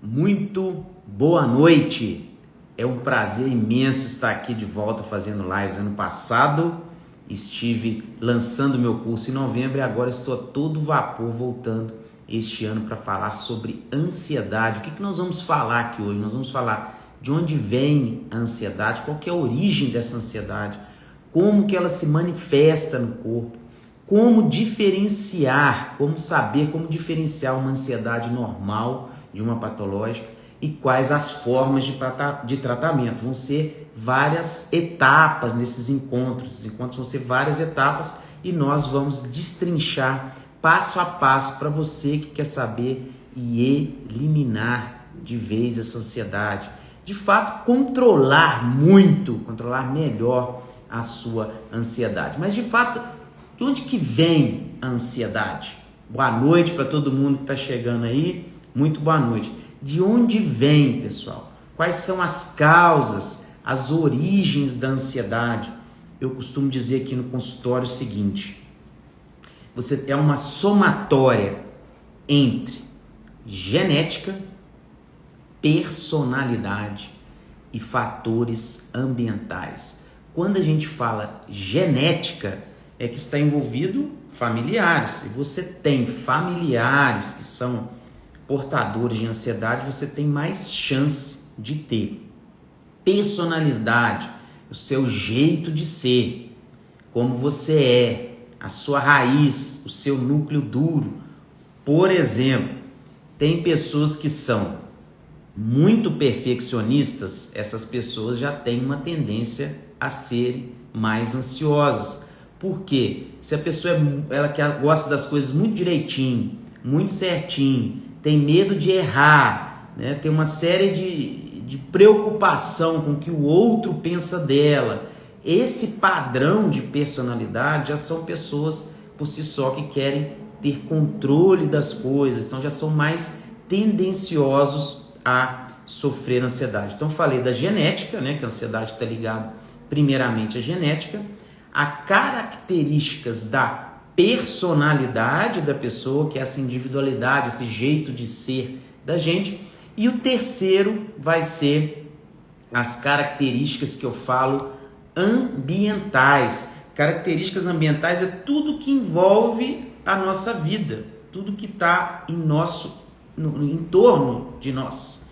Muito boa noite. É um prazer imenso estar aqui de volta fazendo lives. Ano passado estive lançando meu curso em novembro e agora estou a todo vapor voltando este ano para falar sobre ansiedade. O que nós vamos falar aqui hoje? Nós vamos falar de onde vem a ansiedade, qual que é a origem dessa ansiedade, como que ela se manifesta no corpo, como diferenciar, como saber como diferenciar uma ansiedade normal de uma patológica e quais as formas de tratamento. Vão ser várias etapas nesses encontros. Os encontros vão ser várias etapas e nós vamos destrinchar passo a passo para você que quer saber e eliminar de vez essa ansiedade. De fato, controlar melhor a sua ansiedade. Mas de fato, de onde que vem a ansiedade? Boa noite para todo mundo que está chegando aí. Muito boa noite. De onde vem, pessoal? Quais são as causas, as origens da ansiedade? Eu costumo dizer aqui no consultório o seguinte: você é uma somatória entre genética, personalidade e fatores ambientais. Quando a gente fala genética, é que está envolvido familiares. Se você tem familiares que são portadores de ansiedade, você tem mais chance de ter. Personalidade, o seu jeito de ser, como você é, a sua raiz, o seu núcleo duro. Por exemplo, tem pessoas que são muito perfeccionistas, essas pessoas já têm uma tendência a serem mais ansiosas. Por quê? Se a pessoa ela gosta das coisas muito direitinho, muito certinho, tem medo de errar, né? Tem uma série de preocupação com o que o outro pensa dela. Esse padrão de personalidade já são pessoas por si só que querem ter controle das coisas, então já são mais tendenciosos a sofrer ansiedade. Então falei da genética, né? Que a ansiedade está ligada primeiramente à genética, a características da personalidade da pessoa, que é essa individualidade, esse jeito de ser da gente. E o terceiro vai ser as características que eu falo ambientais. Características ambientais é tudo que envolve a nossa vida, tudo que está em torno de nós.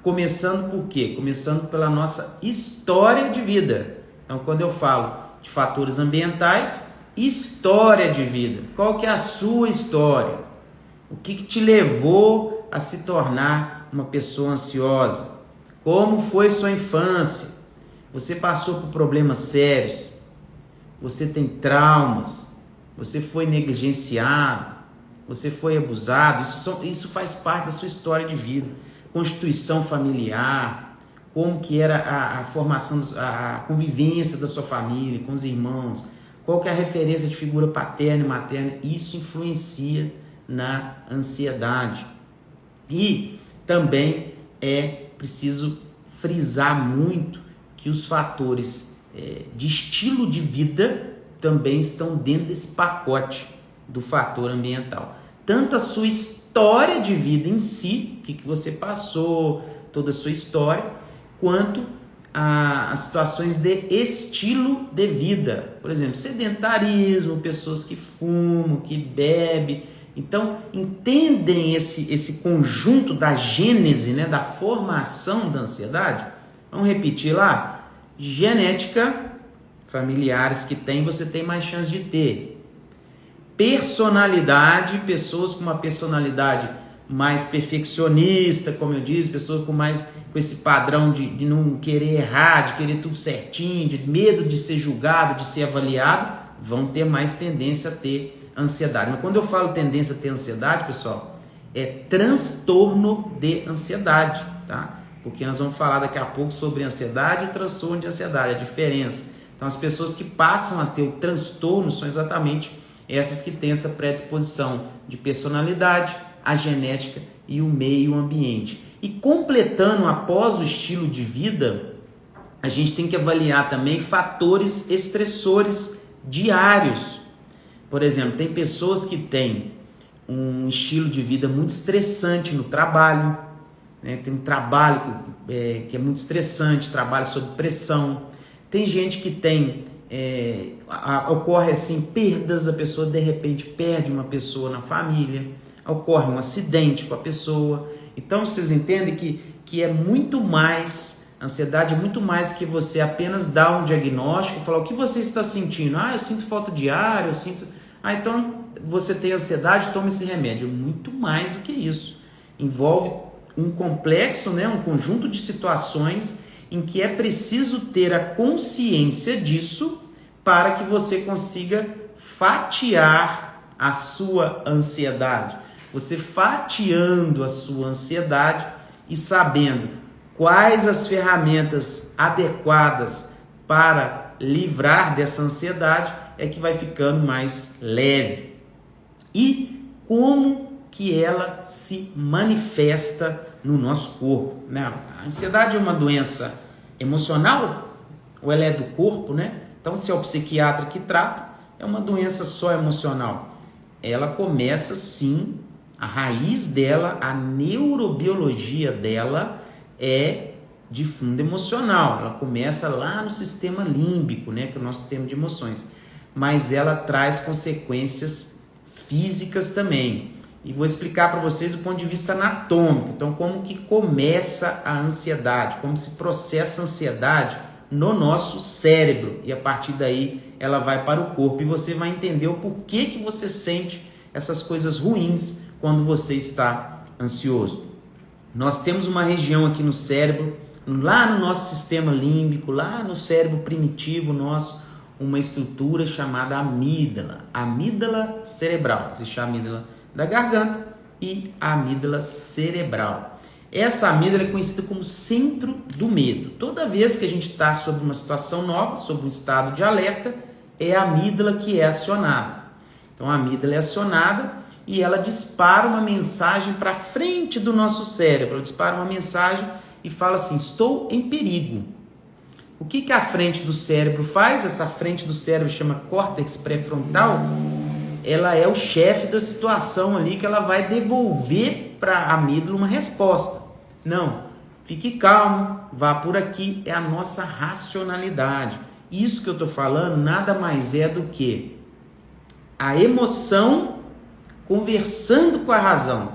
Começando por quê? Começando pela nossa história de vida. Então, quando eu falo de fatores ambientais, história de vida. Qual que é a sua história? O que te levou a se tornar uma pessoa ansiosa? Como foi sua infância? Você passou por problemas sérios? Você tem traumas? Você foi negligenciado? Você foi abusado? Isso faz parte da sua história de vida. Constituição familiar, como que era a formação, a convivência da sua família, com os irmãos, qual que é a referência de figura paterna e materna, isso influencia na ansiedade. E também é preciso frisar muito que os fatores de estilo de vida também estão dentro desse pacote do fator ambiental. Tanto a sua história de vida em si, o que você passou, toda a sua história, quanto as situações de estilo de vida. Por exemplo, sedentarismo, pessoas que fumam, que bebem. Então, entendem esse conjunto da gênese, né, da formação da ansiedade? Vamos repetir lá? Genética, familiares que tem, você tem mais chance de ter. Personalidade, pessoas com uma personalidade mais perfeccionista, como eu disse, pessoas com esse padrão de não querer errar, de querer tudo certinho, de medo de ser julgado, de ser avaliado, vão ter mais tendência a ter ansiedade. Mas quando eu falo tendência a ter ansiedade, pessoal, é transtorno de ansiedade, tá? Porque nós vamos falar daqui a pouco sobre ansiedade e transtorno de ansiedade, a diferença. Então, as pessoas que passam a ter o transtorno são exatamente essas que têm essa predisposição de personalidade, a genética e o meio ambiente. E completando após o estilo de vida, a gente tem que avaliar também fatores estressores diários. Por exemplo, tem pessoas que têm um estilo de vida muito estressante no trabalho, né? Tem um trabalho que é muito estressante, trabalho sob pressão. Tem gente que tem, ocorre assim, perdas, a pessoa de repente perde uma pessoa na família, ocorre um acidente com a pessoa. Então vocês entendem que é muito mais, a ansiedade é muito mais que você apenas dar um diagnóstico e falar o que você está sentindo. Eu sinto falta de ar, eu sinto... então você tem ansiedade, toma esse remédio. Muito mais do que isso. Envolve um complexo, né, um conjunto de situações em que é preciso ter a consciência disso para que você consiga fatiar a sua ansiedade. Você fatiando a sua ansiedade e sabendo quais as ferramentas adequadas para livrar dessa ansiedade é que vai ficando mais leve. E como que ela se manifesta no nosso corpo, né? A ansiedade é uma doença emocional ou ela é do corpo, né? Então, se é o psiquiatra que trata, é uma doença só emocional. Ela começa sim, a raiz dela, a neurobiologia dela é de fundo emocional. Ela começa lá no sistema límbico, né, que é o nosso sistema de emoções. Mas ela traz consequências físicas também. E vou explicar para vocês do ponto de vista anatômico. Então, como que começa a ansiedade, como se processa a ansiedade no nosso cérebro. E a partir daí ela vai para o corpo. E você vai entender o porquê que você sente essas coisas ruins quando você está ansioso. Nós temos uma região aqui no cérebro, lá no nosso sistema límbico, lá no cérebro primitivo nosso, uma estrutura chamada amígdala. Amígdala cerebral. Existe a amígdala da garganta e a amígdala cerebral. Essa amígdala é conhecida como centro do medo. Toda vez que a gente está sobre uma situação nova, sobre um estado de alerta, é a amígdala que é acionada. Então a amígdala é acionada e ela dispara uma mensagem para frente do nosso cérebro. Ela dispara uma mensagem e fala assim: estou em perigo. O que a frente do cérebro faz? Essa frente do cérebro chama córtex pré-frontal. Ela é o chefe da situação ali, que ela vai devolver para a amígdala uma resposta. Não, fique calmo, vá por aqui, é a nossa racionalidade. Isso que eu estou falando nada mais é do que a emoção conversando com a razão.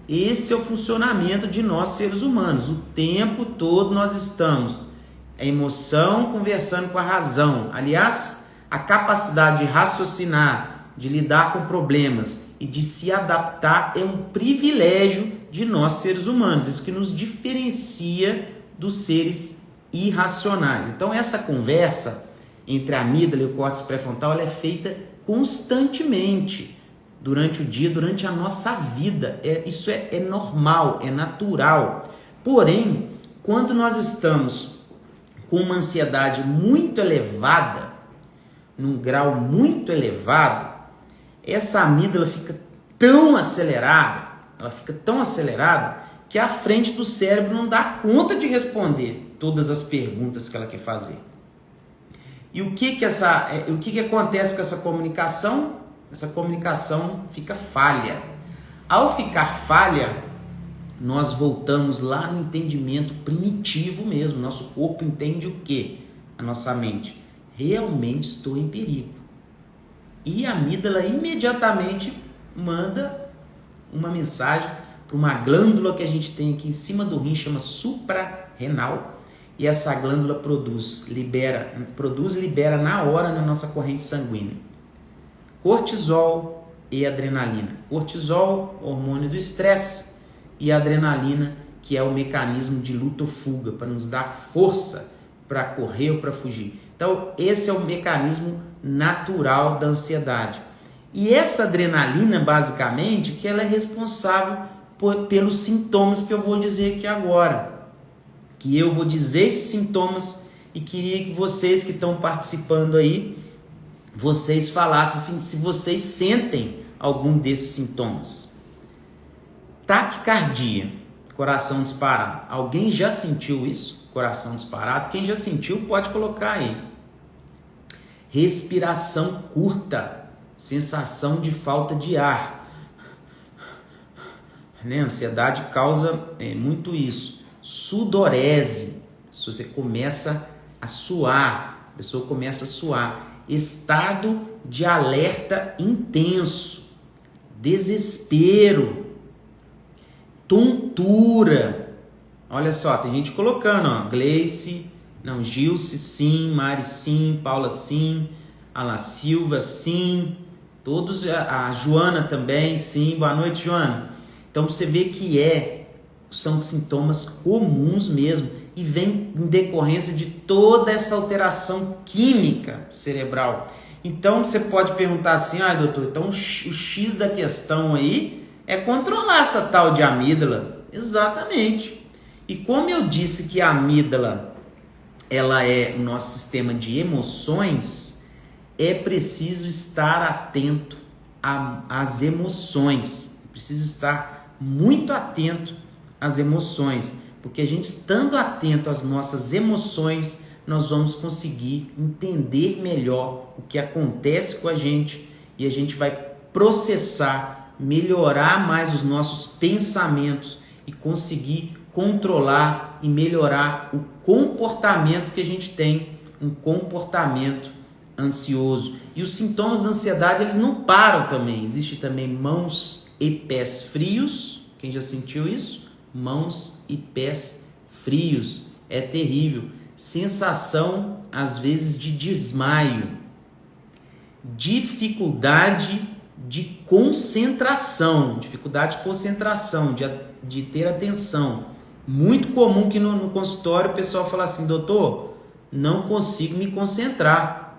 Esse é o funcionamento de nós seres humanos. O tempo todo nós estamos a emoção conversando com a razão. Aliás, a capacidade de raciocinar, de lidar com problemas e de se adaptar é um privilégio de nós seres humanos. Isso que nos diferencia dos seres irracionais. Então essa conversa entre a amígdala e o córtex pré-frontal ela é feita constantemente durante o dia, durante a nossa vida. Isso é normal, é natural. Porém, quando nós estamos com uma ansiedade muito elevada, num grau muito elevado, essa amígdala fica tão acelerada, que a frente do cérebro não dá conta de responder todas as perguntas que ela quer fazer. E o que acontece com essa comunicação? Essa comunicação fica falha. Ao ficar falha, nós voltamos lá no entendimento primitivo mesmo. Nosso corpo entende o quê? A nossa mente. Realmente estou em perigo. E a amígdala imediatamente manda uma mensagem para uma glândula que a gente tem aqui em cima do rim, chama suprarrenal. E essa glândula produz e libera na hora na nossa corrente sanguínea cortisol e adrenalina. Cortisol, hormônio do estresse, e a adrenalina, que é o mecanismo de luta ou fuga, para nos dar força para correr ou para fugir. Então, esse é o mecanismo natural da ansiedade. E essa adrenalina, basicamente, que ela é responsável pelos sintomas que eu vou dizer aqui agora. Que eu vou dizer esses sintomas e queria que vocês que estão participando aí, vocês falassem assim, se vocês sentem algum desses sintomas. Taquicardia, coração disparado. Alguém já sentiu isso? Coração disparado? Quem já sentiu pode colocar aí. Respiração curta, sensação de falta de ar. né? A ansiedade causa muito isso. Sudorese, se você começa a suar, a pessoa começa a suar. Estado de alerta intenso, desespero, tontura. Olha só, tem gente colocando, ó, Gleice, não, Gilce, sim, Mari, sim, Paula, sim, Ala Silva, sim, todos, a Joana também, sim, boa noite, Joana. Então você vê que são sintomas comuns mesmo e vem em decorrência de toda essa alteração química cerebral. Então você pode perguntar assim, doutor, então o X da questão aí é controlar essa tal de amígdala. Exatamente. E como eu disse que a amígdala ela é o nosso sistema de emoções, é preciso estar atento às emoções. Preciso estar muito atento às emoções, porque a gente estando atento às nossas emoções, nós vamos conseguir entender melhor o que acontece com a gente e a gente vai processar, melhorar mais os nossos pensamentos e conseguir controlar e melhorar o comportamento que a gente tem, um comportamento ansioso. E os sintomas da ansiedade, eles não param também. Existe também mãos e pés frios. Quem já sentiu isso? Mãos e pés frios. É terrível. Sensação, às vezes, de desmaio. Dificuldade de concentração. Dificuldade de concentração, de ter atenção. Muito comum que no consultório o pessoal fala assim, doutor, não consigo me concentrar.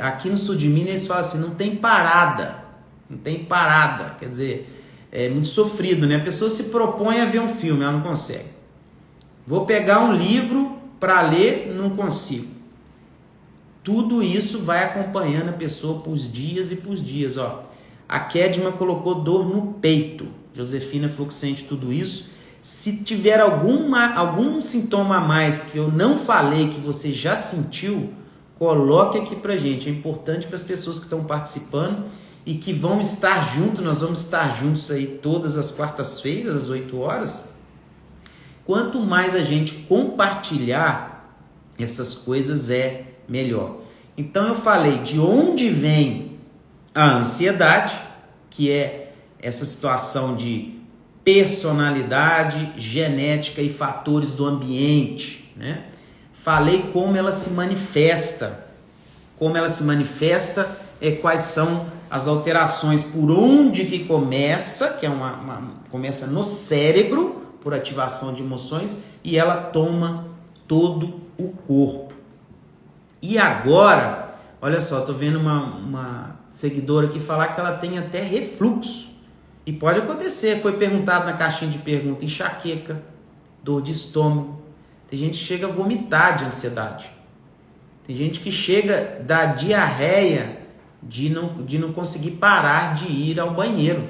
Aqui no sul de Minas eles falam assim, não tem parada. Não tem parada. Quer dizer, é muito sofrido, né? A pessoa se propõe a ver um filme, ela não consegue. Vou pegar um livro para ler, não consigo. Tudo isso vai acompanhando a pessoa por dias e por dias. Ó. A Kedma colocou dor no peito. Josefina falou que sente tudo isso. Se tiver algum sintoma a mais que eu não falei, que você já sentiu, coloque aqui pra gente. É importante para as pessoas que estão participando e que vão estar juntos. Nós vamos estar juntos aí todas as quartas-feiras, às 8 horas. Quanto mais a gente compartilhar essas coisas, é melhor. Então eu falei de onde vem a ansiedade, que é essa situação de personalidade, genética e fatores do ambiente, né? Falei como ela se manifesta. Como ela se manifesta, quais são as alterações, por onde que começa, que é começa no cérebro, por ativação de emoções, e ela toma todo o corpo. E agora, olha só, tô vendo uma seguidora aqui falar que ela tem até refluxo. E pode acontecer, foi perguntado na caixinha de pergunta, enxaqueca, dor de estômago. Tem gente que chega a vomitar de ansiedade. Tem gente que chega da diarreia de não conseguir parar de ir ao banheiro.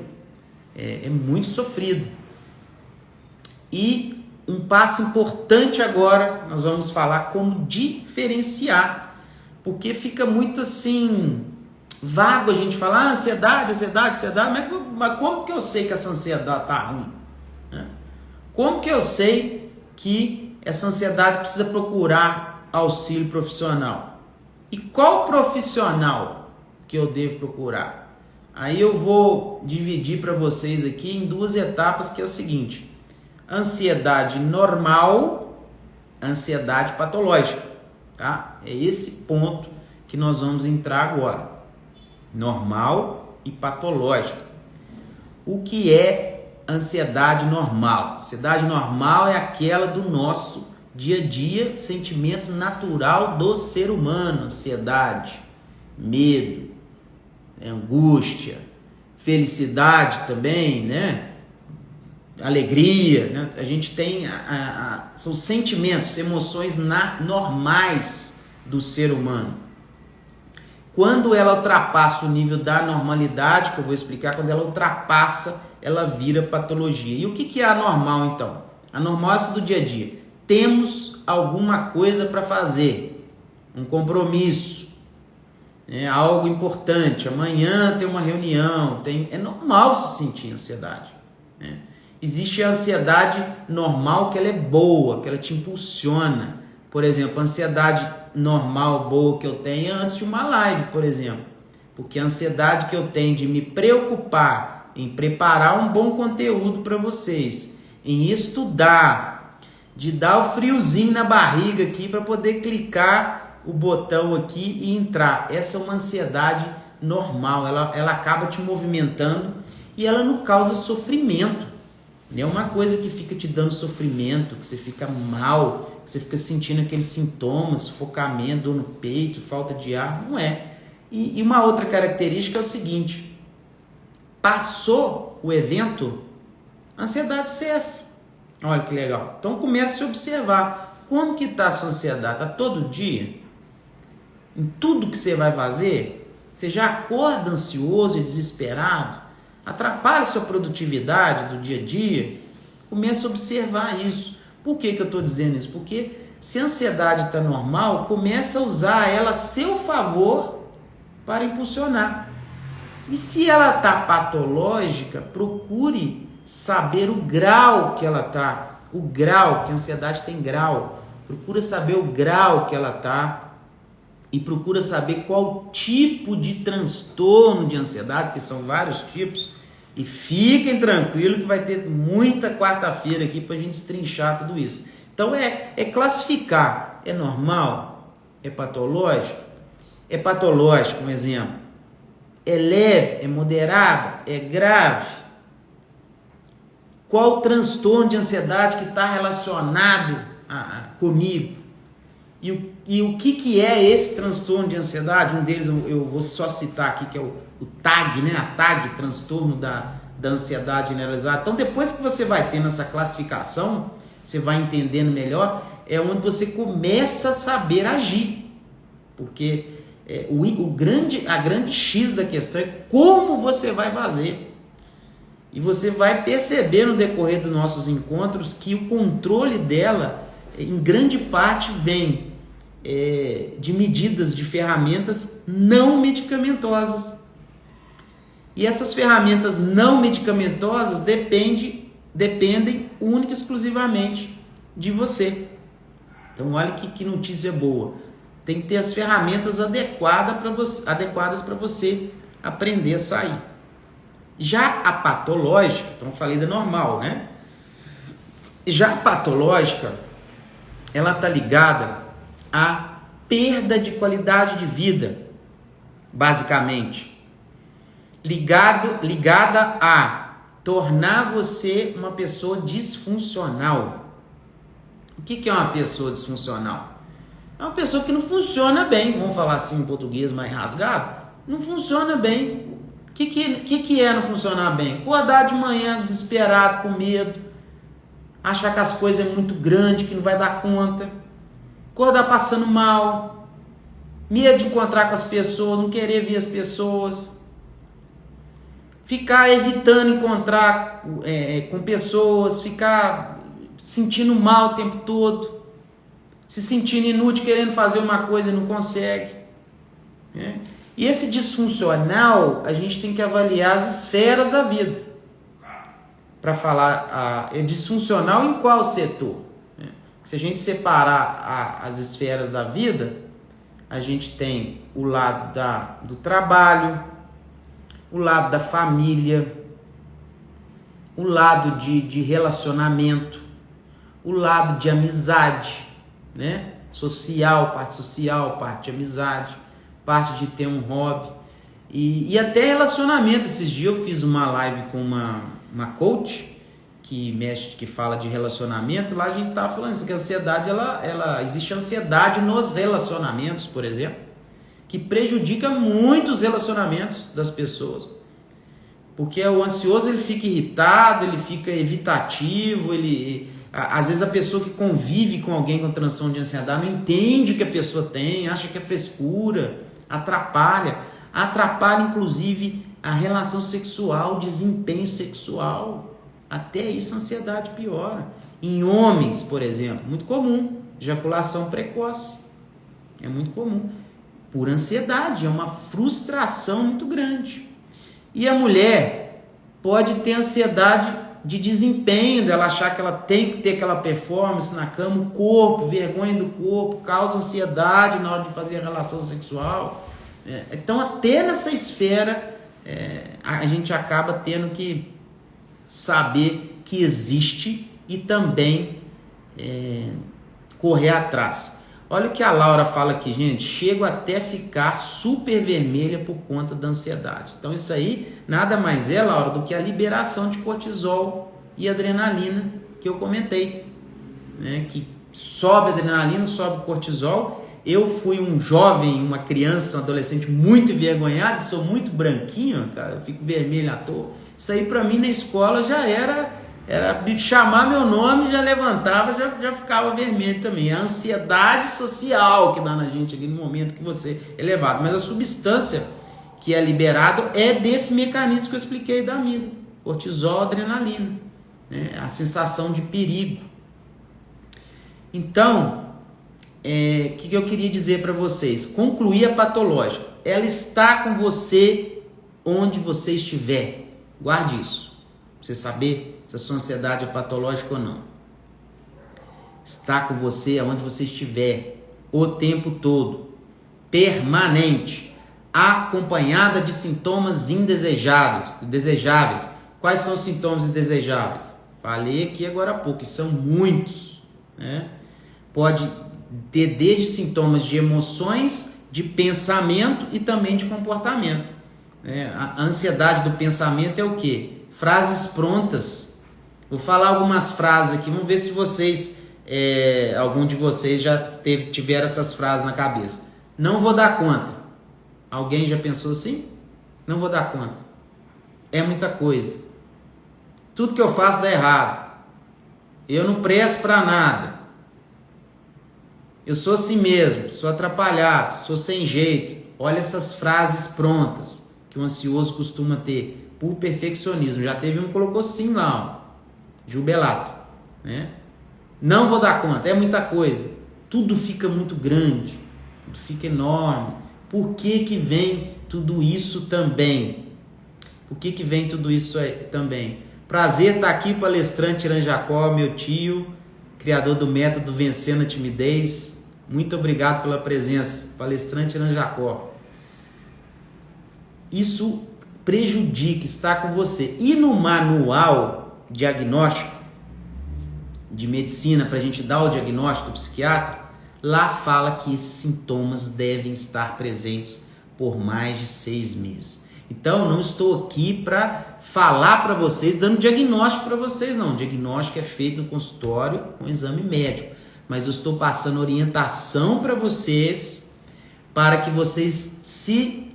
É muito sofrido. E um passo importante agora, nós vamos falar como diferenciar. Porque fica muito assim, vago a gente falar ansiedade, mas como que eu sei que essa ansiedade está ruim? Como que eu sei que essa ansiedade precisa procurar auxílio profissional? E qual profissional que eu devo procurar? Aí eu vou dividir para vocês aqui em 2 etapas, que é o seguinte: ansiedade normal, ansiedade patológica, tá? É esse ponto que nós vamos entrar agora. Normal e patológica. O que é ansiedade normal? Ansiedade normal é aquela do nosso dia a dia, sentimento natural do ser humano. Ansiedade, medo, angústia, felicidade também, né? Alegria, né? A gente tem são sentimentos, emoções normais do ser humano. Quando ela ultrapassa o nível da normalidade, que eu vou explicar, quando ela ultrapassa, ela vira patologia. E o que é anormal então? Anormal é isso do dia a dia. Temos alguma coisa para fazer, um compromisso, é algo importante, amanhã tem uma reunião, é normal se sentir ansiedade, né? Existe a ansiedade normal, que ela é boa, que ela te impulsiona. Por exemplo, a ansiedade normal, boa que eu tenho é antes de uma live, por exemplo. Porque a ansiedade que eu tenho de me preocupar em preparar um bom conteúdo para vocês, em estudar, de dar o friozinho na barriga aqui para poder clicar o botão aqui e entrar. Essa é uma ansiedade normal, ela acaba te movimentando e ela não causa sofrimento. Não é uma coisa que fica te dando sofrimento, que você fica mal, que você fica sentindo aqueles sintomas, sufocamento, dor no peito, falta de ar. Não é. E uma outra característica é o seguinte: passou o evento, a ansiedade cessa. Olha que legal. Então comece a se observar. Como que está a sua ansiedade? Está todo dia? Em tudo que você vai fazer? Você já acorda ansioso e desesperado? Atrapalha a sua produtividade do dia a dia? Comece a observar isso. Por que eu estou dizendo isso? Porque se a ansiedade está normal, comece a usar ela a seu favor para impulsionar. E se ela está patológica, procure saber o grau que ela está. O grau, que a ansiedade tem grau. Procura saber o grau que ela está. E procura saber qual tipo de transtorno de ansiedade, que são vários tipos. E fiquem tranquilos que vai ter muita quarta-feira aqui para a gente destrinchar tudo isso. Então é classificar. É normal? É patológico? É patológico, um exemplo. É leve? É moderado? É grave? Qual o transtorno de ansiedade que está relacionado comigo? E o que é esse transtorno de ansiedade? Um deles eu vou só citar aqui, que é o TAG, né? A TAG, transtorno da ansiedade generalizada. Então, depois que você vai tendo essa classificação, você vai entendendo melhor, é onde você começa a saber agir. Porque a grande X da questão é como você vai fazer. E você vai perceber no decorrer dos nossos encontros que o controle dela, em grande parte, vem de medidas, de ferramentas não medicamentosas. E essas ferramentas não medicamentosas dependem única e exclusivamente de você. Então olha que notícia boa. Tem que ter as ferramentas adequadas para você aprender a sair. Já a patológica, então eu falei da normal, né? Já a patológica, ela está ligada à perda de qualidade de vida, basicamente. Ligada a tornar você uma pessoa disfuncional. O que é uma pessoa disfuncional? É uma pessoa que não funciona bem, vamos falar assim em português mais rasgado, não funciona bem. O que é não funcionar bem? Acordar de manhã desesperado, com medo, achar que as coisas é muito grande, que não vai dar conta, acordar passando mal, medo de encontrar com as pessoas, não querer ver as pessoas, ficar evitando encontrar com pessoas, ficar sentindo mal o tempo todo, se sentindo inútil, querendo fazer uma coisa e não consegue, né? E esse disfuncional, a gente tem que avaliar as esferas da vida. Para falar, é disfuncional em qual setor? Se a gente separar as esferas da vida, a gente tem o lado do trabalho, o lado da família, o lado de relacionamento, o lado de amizade, né? Parte social, parte de amizade, parte de ter um hobby e até relacionamento. Esses dias eu fiz uma live com uma coach que fala de relacionamento. Lá a gente estava falando que a ansiedade, existe ansiedade nos relacionamentos, por exemplo, que prejudica muito os relacionamentos das pessoas, porque o ansioso ele fica irritado, ele fica evitativo, às vezes a pessoa que convive com alguém com transtorno de ansiedade não entende o que a pessoa tem, acha que é frescura, atrapalha inclusive a relação sexual, o desempenho sexual. Até isso a ansiedade piora. Em homens, por exemplo, muito comum, ejaculação precoce. É muito comum. por ansiedade, é uma frustração muito grande. E a mulher pode ter ansiedade de desempenho, dela achar que ela tem que ter aquela performance na cama, o corpo, vergonha do corpo, causa ansiedade na hora de fazer a relação sexual. Então, até nessa esfera, a gente acaba tendo que saber que existe e também correr atrás. Olha o que a Laura fala aqui, gente. Chego até ficar super vermelha por conta da ansiedade. Então isso aí nada mais é, Laura, do que a liberação de cortisol e adrenalina que eu comentei, né? Que sobe a adrenalina, sobe o cortisol. Eu fui um jovem, uma criança, um adolescente muito envergonhado, sou muito branquinho, cara, eu fico vermelho à toa. Isso aí pra mim na escola já era chamar meu nome, já levantava, já ficava vermelho também. É a ansiedade social que dá na gente ali no momento que você é levado. Mas a substância que é liberado é desse mecanismo que eu expliquei da amígdala. Cortisol, adrenalina, né? A sensação de perigo. Então, o que eu queria dizer para vocês? Concluir a patológica. Ela está com você onde você estiver. Guarde isso. Pra você saber se a sua ansiedade é patológica ou não. Está com você aonde você estiver, o tempo todo, permanente, acompanhada de sintomas indesejáveis. Quais são os sintomas indesejáveis? Falei aqui agora há pouco, e são muitos, né? Pode ter desde sintomas de emoções, de pensamento e também de comportamento. A ansiedade do pensamento é o quê? Frases prontas. Vou falar algumas frases aqui, vamos ver se vocês, algum de vocês já tiveram essas frases na cabeça. Não vou dar conta. Alguém já pensou assim? Não vou dar conta. É muita coisa. Tudo que eu faço dá errado. Eu não presto para nada. Eu sou assim mesmo, sou atrapalhado, sou sem jeito. Olha essas frases prontas que o ansioso costuma ter por perfeccionismo. Já teve um que colocou sim lá, ó. Gilbelato, né? Não vou dar conta, é muita coisa. Tudo fica muito grande, tudo fica enorme. Por que que vem tudo isso também? Por que que vem tudo isso aí também? Prazer estar aqui, palestrante Irã Jacó, meu tio, criador do método Vencendo a Timidez. Muito obrigado pela presença, palestrante Irã Jacó. Isso prejudica, está com você. E no manual diagnóstico de medicina, para a gente dar o diagnóstico do psiquiatra, lá fala que esses sintomas devem estar presentes por mais de 6 meses. Então, não estou aqui para falar para vocês, dando diagnóstico para vocês, não. O diagnóstico é feito no consultório com exame médico, mas eu estou passando orientação para vocês, para que vocês se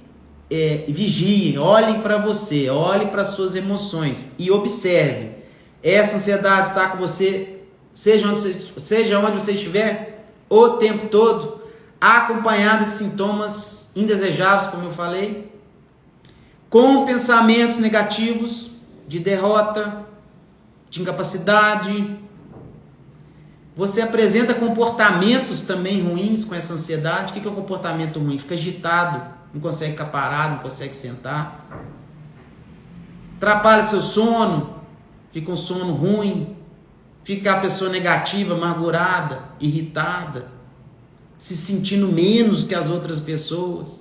vigiem, olhem para você, olhem para suas emoções e observe. Essa ansiedade está com você, seja onde você estiver, o tempo todo, acompanhada de sintomas indesejáveis, como eu falei, com pensamentos negativos, de derrota, de incapacidade. Você apresenta comportamentos também ruins com essa ansiedade. O que é um comportamento ruim? Fica agitado, não consegue ficar parado, não consegue sentar. Atrapalha seu sono, fica um sono ruim, fica a pessoa negativa, amargurada, irritada, se sentindo menos que as outras pessoas.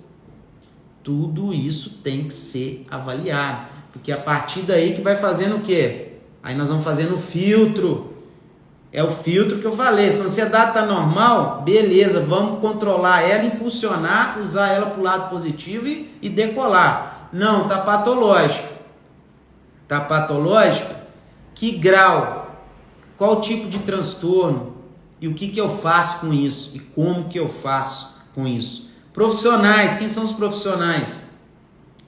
Tudo isso tem que ser avaliado, porque a partir daí que vai fazendo o quê? Aí nós vamos fazendo o filtro. É o filtro que eu falei. Se a ansiedade está normal, beleza, vamos controlar ela, impulsionar, usar ela para o lado positivo e decolar. Não, está patológica. Está patológica? Que grau? Qual tipo de transtorno? E o que eu faço com isso? E como que eu faço com isso? Profissionais, quem são os profissionais?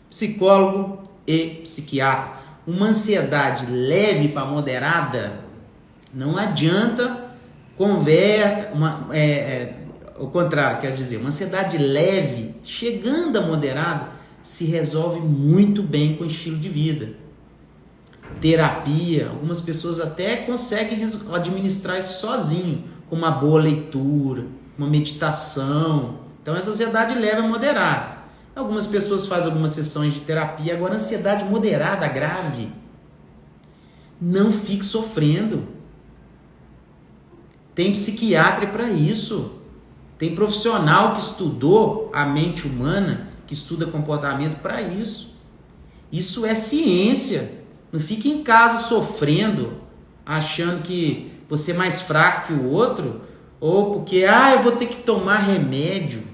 Psicólogo e psiquiatra. Uma ansiedade leve para moderada, não adianta o contrário, quer dizer, uma ansiedade leve, chegando a moderada, se resolve muito bem com o estilo de vida. Terapia, algumas pessoas até conseguem administrar isso sozinho, com uma boa leitura, uma meditação, Então essa ansiedade leve é moderada. Algumas pessoas fazem algumas sessões de terapia. Agora, ansiedade moderada, grave, não fique sofrendo. Tem psiquiatra para isso. Tem profissional que estudou a mente humana, que estuda comportamento para isso. Isso é ciência. Não fique em casa sofrendo, achando que você é mais fraco que o outro, ou porque, eu vou ter que tomar remédio.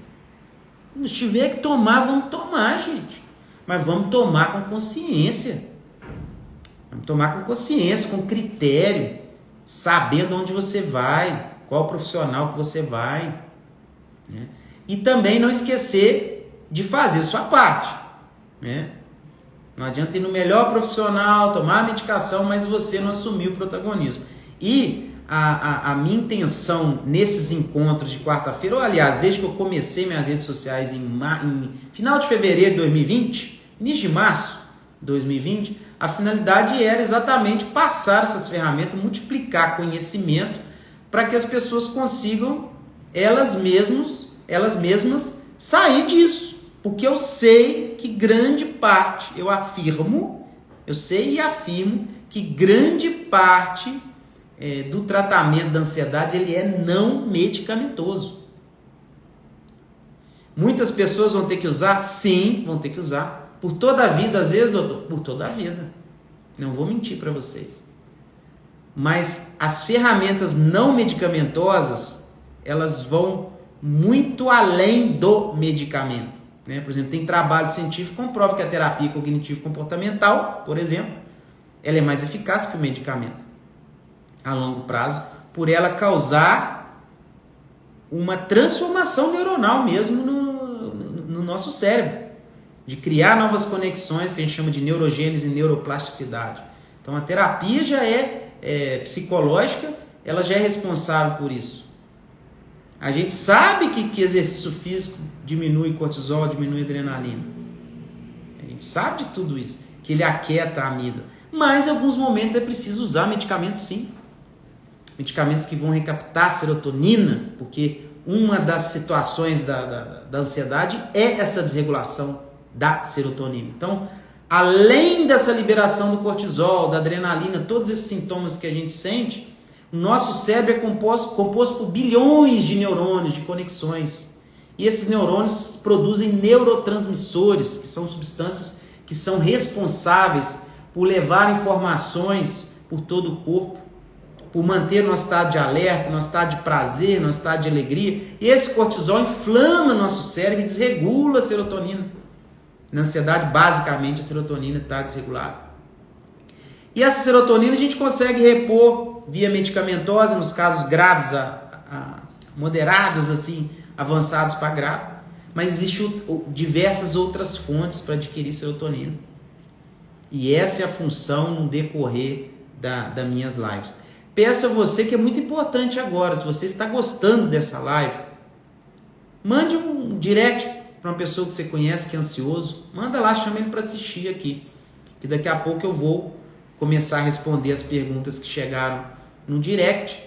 Se tiver que tomar, vamos tomar, gente. Mas vamos tomar com consciência. Vamos tomar com consciência, com critério, sabendo onde você vai, qual profissional que você vai, né? E também não esquecer de fazer sua parte, né? Não adianta ir no melhor profissional, tomar a medicação, mas você não assumir o protagonismo. E a minha intenção nesses encontros de quarta-feira, ou aliás, desde que eu comecei minhas redes sociais em final de fevereiro de 2020, início de março de 2020, a finalidade era exatamente passar essas ferramentas, multiplicar conhecimento para que as pessoas consigam elas mesmas sair disso. Porque eu sei que grande parte, eu sei e afirmo que grande parte do tratamento da ansiedade ele é não medicamentoso. Muitas pessoas vão ter que usar? Sim, vão ter que usar. Por toda a vida, às vezes, doutor? Por toda a vida. Não vou mentir para vocês. Mas as ferramentas não medicamentosas, elas vão muito além do medicamento, né? Por exemplo, tem trabalho científico que comprova que a terapia cognitivo-comportamental, por exemplo, ela é mais eficaz que o medicamento a longo prazo, por ela causar uma transformação neuronal mesmo no nosso cérebro, de criar novas conexões que a gente chama de neurogênese e neuroplasticidade. Então a terapia já é psicológica, ela já é responsável por isso. A gente sabe que exercício físico diminui cortisol, diminui adrenalina. A gente sabe de tudo isso, que ele aquieta a amígdala. Mas em alguns momentos é preciso usar medicamentos sim. Medicamentos que vão recaptar a serotonina, porque uma das situações da ansiedade é essa desregulação da serotonina. Então, além dessa liberação do cortisol, da adrenalina, todos esses sintomas que a gente sente, o nosso cérebro é composto por bilhões de neurônios, de conexões. E esses neurônios produzem neurotransmissores, que são substâncias que são responsáveis por levar informações por todo o corpo, por manter no estado de alerta, no estado de prazer, no estado de alegria. E esse cortisol inflama nosso cérebro e desregula a serotonina. Na ansiedade, basicamente, a serotonina está desregulada. E essa serotonina a gente consegue repor via medicamentosa, nos casos graves moderados, assim, avançados para grave. Mas existem diversas outras fontes para adquirir serotonina. E essa é a função no decorrer das minhas lives. Peço a você que é muito importante agora, se você está gostando dessa live, mande um direct para uma pessoa que você conhece que é ansioso, manda lá, chama ele para assistir aqui, que daqui a pouco eu vou começar a responder as perguntas que chegaram no direct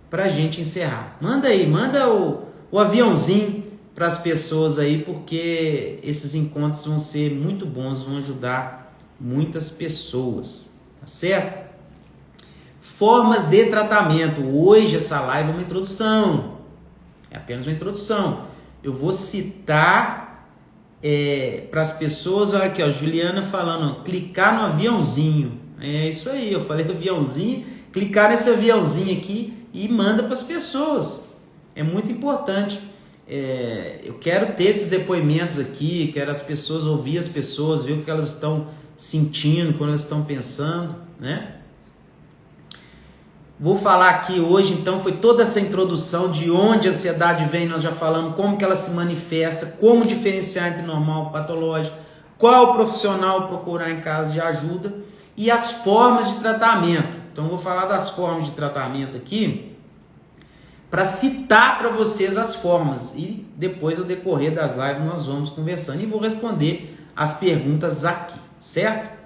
para a gente encerrar. Manda aí, manda o aviãozinho para as pessoas aí, porque esses encontros vão ser muito bons, vão ajudar muitas pessoas, tá certo? Formas de tratamento. Hoje essa live é uma introdução, é apenas uma introdução. Eu vou citar para as pessoas, olha aqui, ó, Juliana falando, ó, clicar no aviãozinho. É isso aí, eu falei aviãozinho, clicar nesse aviãozinho aqui e manda para as pessoas. É muito importante. Eu quero ter esses depoimentos aqui, quero as pessoas ouvir as pessoas, ver o que elas estão sentindo, quando elas estão pensando, né? Vou falar aqui hoje, então, foi toda essa introdução de onde a ansiedade vem, nós já falamos, como que ela se manifesta, como diferenciar entre normal e patológico, qual profissional procurar em caso de ajuda e as formas de tratamento. Então, eu vou falar das formas de tratamento aqui, para citar para vocês as formas e depois, ao decorrer das lives, nós vamos conversando e vou responder as perguntas aqui, certo?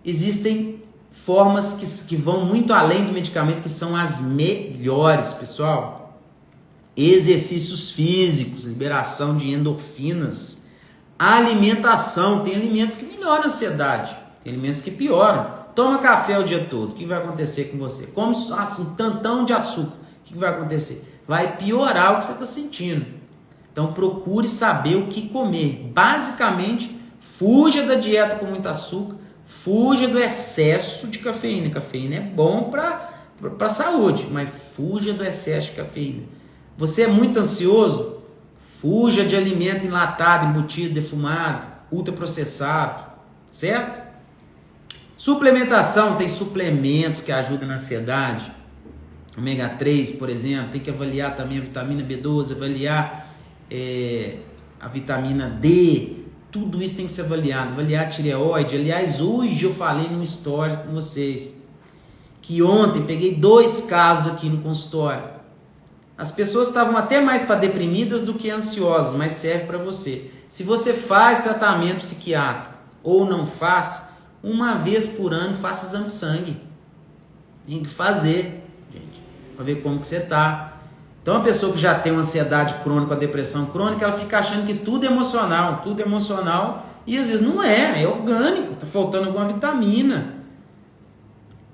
Existem formas que vão muito além do medicamento, que são as melhores, pessoal. exercícios físicos, liberação de endorfinas, alimentação. Tem alimentos que melhoram a ansiedade, tem alimentos que pioram. Toma café o dia todo, o que vai acontecer com você? Come um tantão de açúcar, o que vai acontecer? Vai piorar o que você está sentindo. Então procure saber o que comer. Basicamente, fuja da dieta com muito açúcar, fuja do excesso de cafeína. Cafeína é bom para a saúde, mas fuja do excesso de cafeína. Você é muito ansioso? Fuja de alimento enlatado, embutido, defumado, ultraprocessado, certo? Suplementação, tem suplementos que ajudam na ansiedade. Ômega 3, por exemplo, tem que avaliar também a vitamina B12, avaliar a vitamina D, tudo isso tem que ser avaliado, avaliar a tireoide. Aliás, hoje eu falei num story com vocês, que ontem peguei 2 casos aqui no consultório. As pessoas estavam até mais para deprimidas do que ansiosas, mas serve para você. Se você faz tratamento psiquiátrico ou não faz, uma vez por ano faça exame de sangue. Tem que fazer, gente, para ver como que você está. Então a pessoa que já tem uma ansiedade crônica, uma depressão crônica, ela fica achando que tudo é emocional, e às vezes não é orgânico, está faltando alguma vitamina.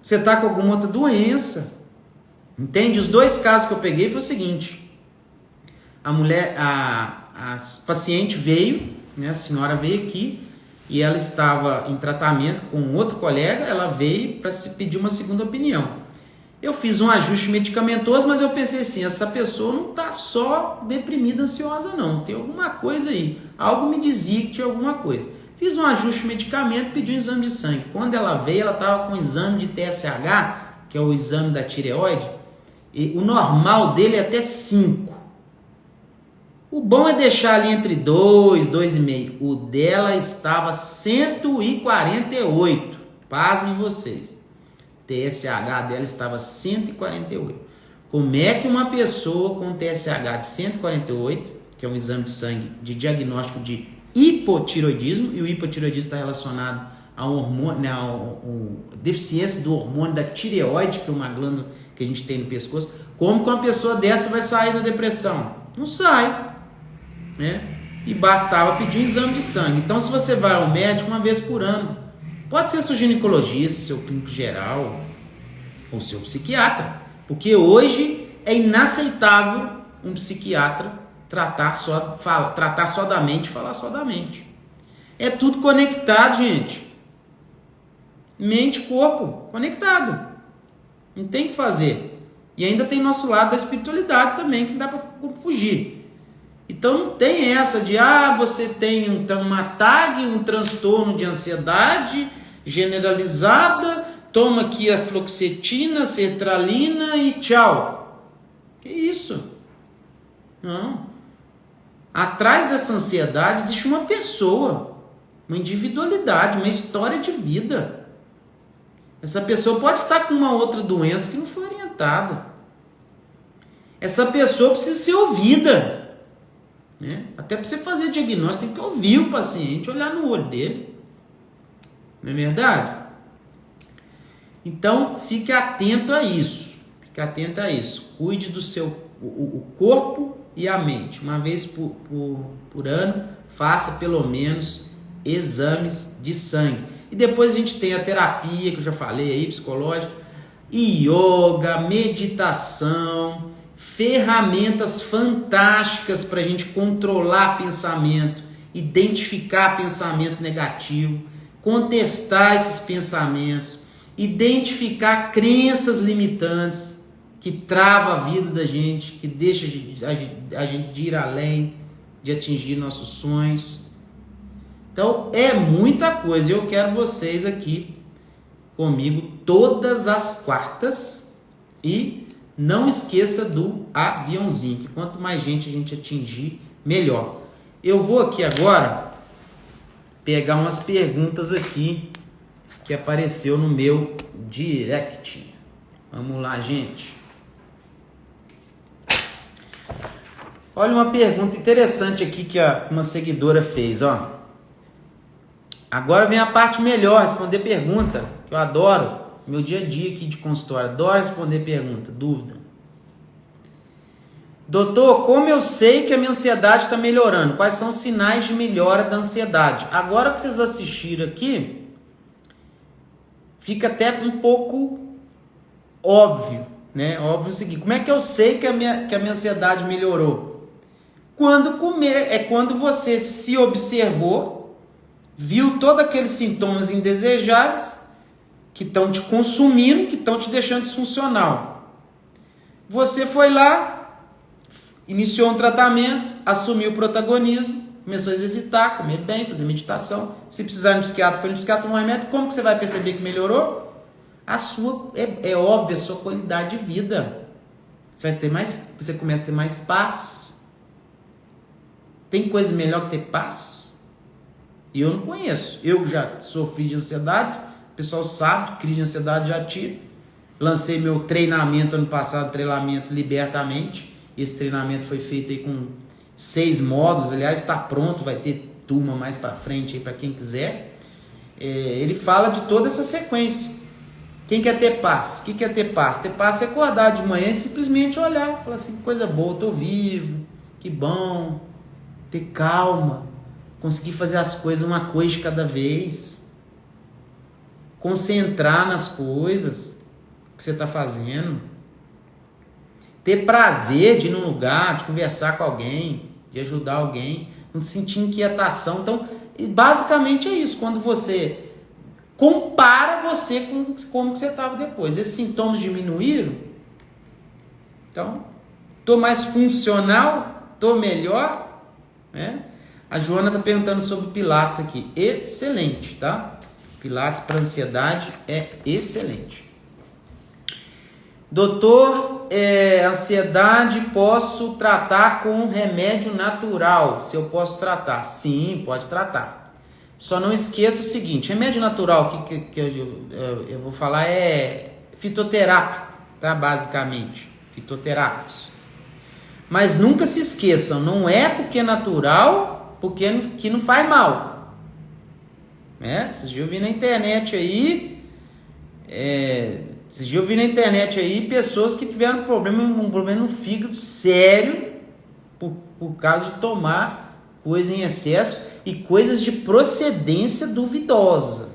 Você está com alguma outra doença. Entende? Os 2 casos que eu peguei foi o seguinte: a paciente veio, né, a senhora veio aqui, e ela estava em tratamento com outro colega, ela veio para se pedir uma segunda opinião. Eu fiz um ajuste medicamentoso, mas eu pensei assim, essa pessoa não está só deprimida, ansiosa não, tem alguma coisa aí, algo me dizia que tinha alguma coisa. Fiz um ajuste de medicamento, pedi um exame de sangue. Quando ela veio, ela estava com um exame de TSH, que é o exame da tireoide, e o normal dele é até 5. O bom é deixar ali entre 2, 2,5. O dela estava 148. Pasmem vocês. TSH dela estava 148. Como é que uma pessoa com TSH de 148, que é um exame de sangue de diagnóstico de hipotiroidismo, e o hipotiroidismo está relacionado a um hormônio, a deficiência do hormônio da tireoide, que é uma glândula que a gente tem no pescoço, como que uma pessoa dessa vai sair da depressão? Não sai, né? E bastava pedir um exame de sangue. Então, se você vai ao médico uma vez por ano, pode ser seu ginecologista, seu clínico geral ou seu psiquiatra, porque hoje é inaceitável um psiquiatra tratar só da mente, falar só da mente. É tudo conectado, gente. Mente, corpo, conectado. Não tem o que fazer. E ainda tem nosso lado da espiritualidade também, que não dá para fugir. Então não tem essa de, você tem uma TAG, um transtorno de ansiedade generalizada, toma aqui a fluoxetina, sertralina e tchau. Que isso? Não. Atrás dessa ansiedade existe uma pessoa, uma individualidade, uma história de vida. Essa pessoa pode estar com uma outra doença que não foi orientada. Essa pessoa precisa ser ouvida, né? Até para você fazer diagnóstico, tem que ouvir o paciente, olhar no olho dele. Não é verdade? Então, fique atento a isso. Fique atento a isso. Cuide do seu o corpo e a mente. Uma vez por ano, faça pelo menos exames de sangue. E depois a gente tem a terapia, que eu já falei aí, psicológica, yoga, meditação, ferramentas fantásticas para a gente controlar pensamento, identificar pensamento negativo, contestar esses pensamentos, identificar crenças limitantes que travam a vida da gente, que deixa a gente de ir além, de atingir nossos sonhos. Então é muita coisa. Eu quero vocês aqui comigo todas as quartas, e não esqueça do aviãozinho, que quanto mais gente a gente atingir, melhor. Eu vou aqui agora pegar umas perguntas aqui que apareceu no meu direct. Vamos lá, gente. Olha uma pergunta interessante aqui que uma seguidora fez, ó. Agora vem a parte melhor, responder pergunta, que eu adoro, meu dia a dia aqui de consultório, adoro responder pergunta, dúvida. Doutor, como eu sei que a minha ansiedade está melhorando? Quais são os sinais de melhora da ansiedade? Agora que vocês assistiram aqui, fica até um pouco óbvio, né? Óbvio o seguinte, como é que eu sei que a minha ansiedade melhorou? Quando você se observou, viu todos aqueles sintomas indesejáveis que estão te consumindo, que estão te deixando disfuncional. Você foi lá, iniciou um tratamento, assumiu o protagonismo, começou a exercitar, comer bem, fazer meditação. Se precisar de um psiquiatra, foi no psiquiatra, tomar remédio. Como que você vai perceber que melhorou? É óbvio, a sua qualidade de vida. Você começa a ter mais paz. Tem coisa melhor que ter paz? E eu não conheço. Eu já sofri de ansiedade, o pessoal sabe, crise de ansiedade já tive. Lancei meu treinamento ano passado, treinamento Libertamente. Esse treinamento foi feito aí com 6 módulos, aliás, está pronto, vai ter turma mais para frente aí para quem quiser. Ele fala de toda essa sequência. Quem quer ter paz? O que quer ter paz? Ter paz é acordar de manhã e simplesmente olhar, falar assim, coisa boa, estou vivo, que bom, ter calma, conseguir fazer as coisas uma coisa de cada vez, concentrar nas coisas que você está fazendo. Ter prazer de ir num lugar, de conversar com alguém, de ajudar alguém, não sentir inquietação. Então, basicamente é isso. Quando você compara você com como que você estava depois. Esses sintomas diminuíram. Então, estou mais funcional, estou melhor. Né? A Joana está perguntando sobre Pilates aqui. Excelente, tá? Pilates para ansiedade é excelente. Doutor, ansiedade posso tratar com remédio natural? Se eu posso tratar? Sim, pode tratar. Só não esqueça o seguinte, remédio natural que eu vou falar é fitoterápico, tá? Basicamente, fitoterápicos. Mas nunca se esqueçam, não é porque é natural, que não faz mal. Esses dias eu vi na internet aí... Esses dias eu vi na internet aí pessoas que tiveram um problema no fígado sério por causa de tomar coisa em excesso e coisas de procedência duvidosa.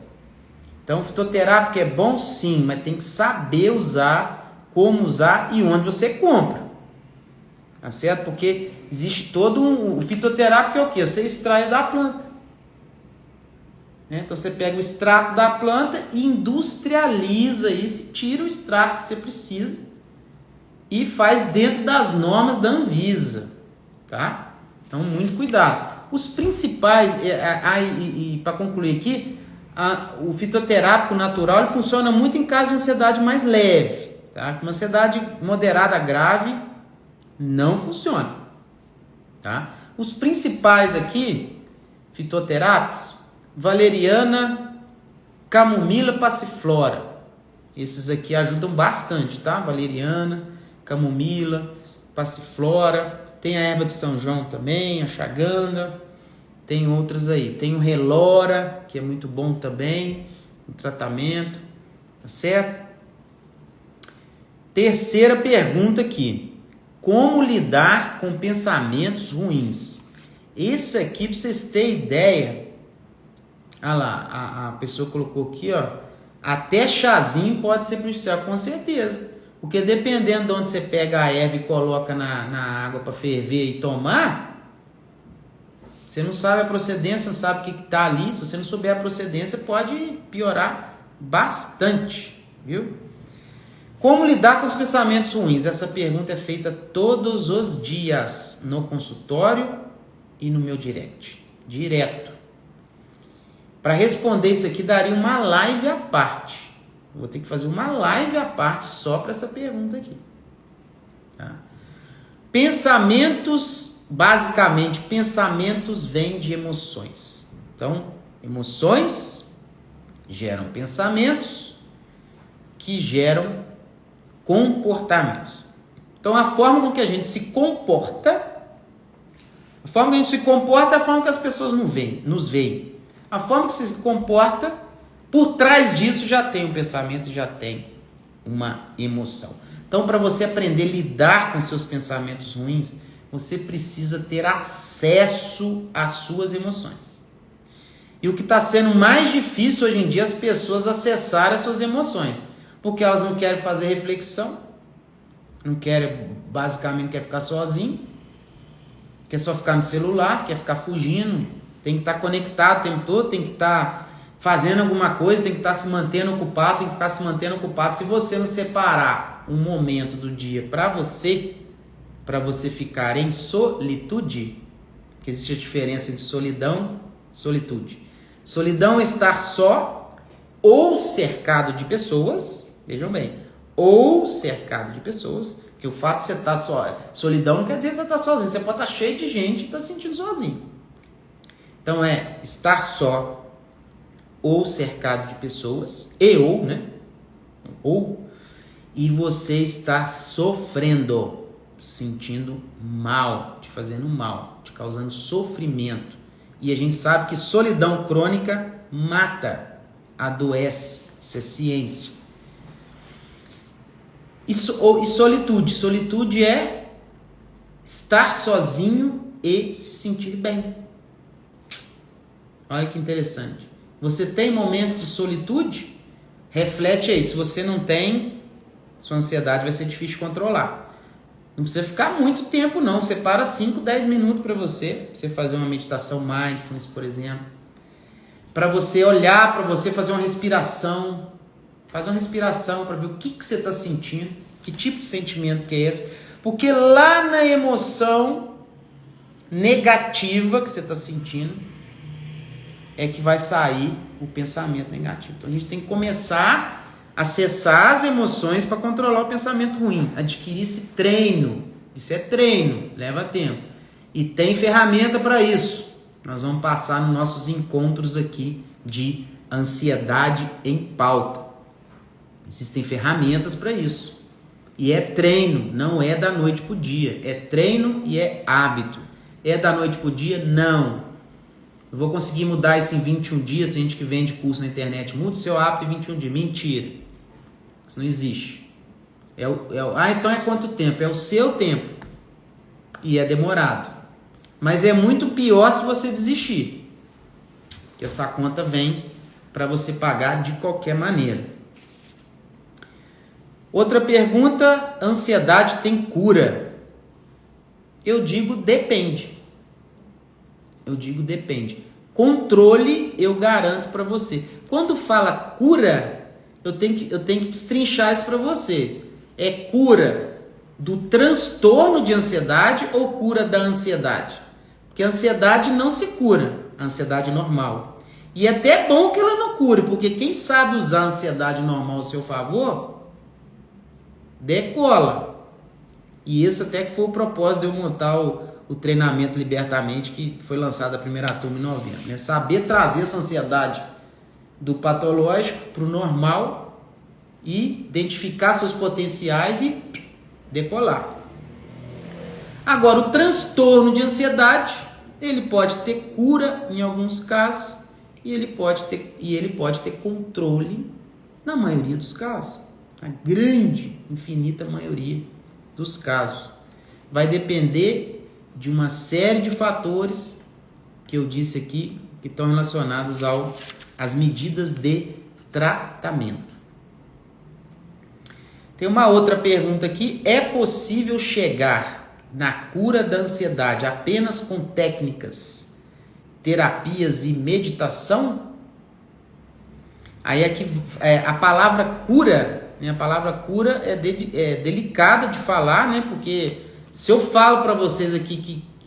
Então, fitoterápico é bom sim, mas tem que saber usar, como usar e onde você compra. Tá certo? Porque existe o fitoterápico é o quê? Você extrai da planta. Então você pega o extrato da planta e industrializa isso, tira o extrato que você precisa e faz dentro das normas da Anvisa, tá? Então muito cuidado. Os principais, para concluir aqui, o fitoterápico natural ele funciona muito em casos de ansiedade mais leve, tá? Uma ansiedade moderada grave não funciona, tá? Os principais aqui, fitoterápicos, valeriana, camomila, passiflora. Esses aqui ajudam bastante, tá? Valeriana, camomila, passiflora. Tem a erva de São João também, a chaganda. Tem outras aí. Tem o relora, que é muito bom também no tratamento. Tá certo? Terceira pergunta aqui. Como lidar com pensamentos ruins? Esse aqui, para vocês terem ideia... Ah lá, a pessoa colocou aqui, ó, até chazinho pode ser prejudicial, com certeza. Porque dependendo de onde você pega a erva e coloca na água para ferver e tomar, você não sabe a procedência, não sabe o que está ali. Se você não souber a procedência, pode piorar bastante, viu? Como lidar com os pensamentos ruins? Essa pergunta é feita todos os dias no consultório e no meu direct. Direto. Para responder isso aqui, daria uma live à parte. Vou ter que fazer uma live à parte só para essa pergunta aqui. Tá? Pensamentos, basicamente, pensamentos vêm de emoções. Então, emoções geram pensamentos que geram comportamentos. Então, a forma com que a gente se comporta, é a forma que as pessoas nos veem. A forma que se comporta, por trás disso já tem um pensamento, já tem uma emoção. Então, para você aprender a lidar com seus pensamentos ruins, você precisa ter acesso às suas emoções. E o que está sendo mais difícil hoje em dia é as pessoas acessarem as suas emoções, porque elas não querem fazer reflexão, não querem, basicamente, quer ficar sozinho, quer só ficar no celular, quer ficar fugindo, tem que estar conectado o tempo todo, tem que estar fazendo alguma coisa, tem que estar se mantendo ocupado, tem que ficar se mantendo ocupado. Se você não separar um momento do dia para você ficar em solitude, que existe a diferença entre solidão e solitude. Solidão é estar só ou cercado de pessoas, vejam bem, ou cercado de pessoas, que o fato de você estar só, solidão não quer dizer que você está sozinho, você pode estar cheio de gente e estar se sentindo sozinho. Então é estar só ou cercado de pessoas, e você está sofrendo, sentindo mal, te fazendo mal, te causando sofrimento. E a gente sabe que solidão crônica mata, adoece, isso é ciência. E solitude? Solitude é estar sozinho e se sentir bem. Olha que interessante. Você tem momentos de solitude? Reflete aí. Se você não tem, sua ansiedade vai ser difícil de controlar. Não precisa ficar muito tempo não. Separa 5, 10 minutos para você fazer uma meditação mindfulness, por exemplo. Para você olhar, para você fazer uma respiração. Faz uma respiração para ver o que você está sentindo. Que tipo de sentimento que é esse. Porque lá na emoção negativa que você está sentindo, é que vai sair o pensamento negativo. Então a gente tem que começar a acessar as emoções para controlar o pensamento ruim. Adquirir esse treino. Isso é treino, leva tempo. E tem ferramenta para isso. Nós vamos passar nos nossos encontros aqui de ansiedade em pauta. Existem ferramentas para isso. E é treino, não é da noite para o dia. É treino e é hábito. É da noite para o dia? Não. Eu vou conseguir mudar isso em 21 dias, se a gente que vende curso na internet, muda o seu hábito em 21 dias. Mentira. Isso não existe. Então é quanto tempo? É o seu tempo. E é demorado. Mas é muito pior se você desistir. Porque essa conta vem para você pagar de qualquer maneira. Outra pergunta, ansiedade tem cura? Eu digo depende. Controle, eu garanto para você. Quando fala cura, eu tenho que destrinchar isso para vocês. É cura do transtorno de ansiedade ou cura da ansiedade? Porque a ansiedade não se cura, a ansiedade normal. E é até bom que ela não cure, porque quem sabe usar a ansiedade normal ao seu favor, decola. E esse até que foi o propósito de eu montar o treinamento Libertamente, que foi lançado a primeira turma em novembro, né? Saber trazer essa ansiedade do patológico para o normal e identificar seus potenciais e decolar. Agora, o transtorno de ansiedade, ele pode ter cura em alguns casos e ele pode ter controle na maioria dos casos. A grande, infinita maioria dos casos. Vai depender de uma série de fatores que eu disse aqui, que estão relacionados às medidas de tratamento. Tem uma outra pergunta aqui. É possível chegar na cura da ansiedade apenas com técnicas, terapias e meditação? Aí aqui a palavra cura, né? A palavra cura é delicada de falar, né? Porque se eu falo para vocês aqui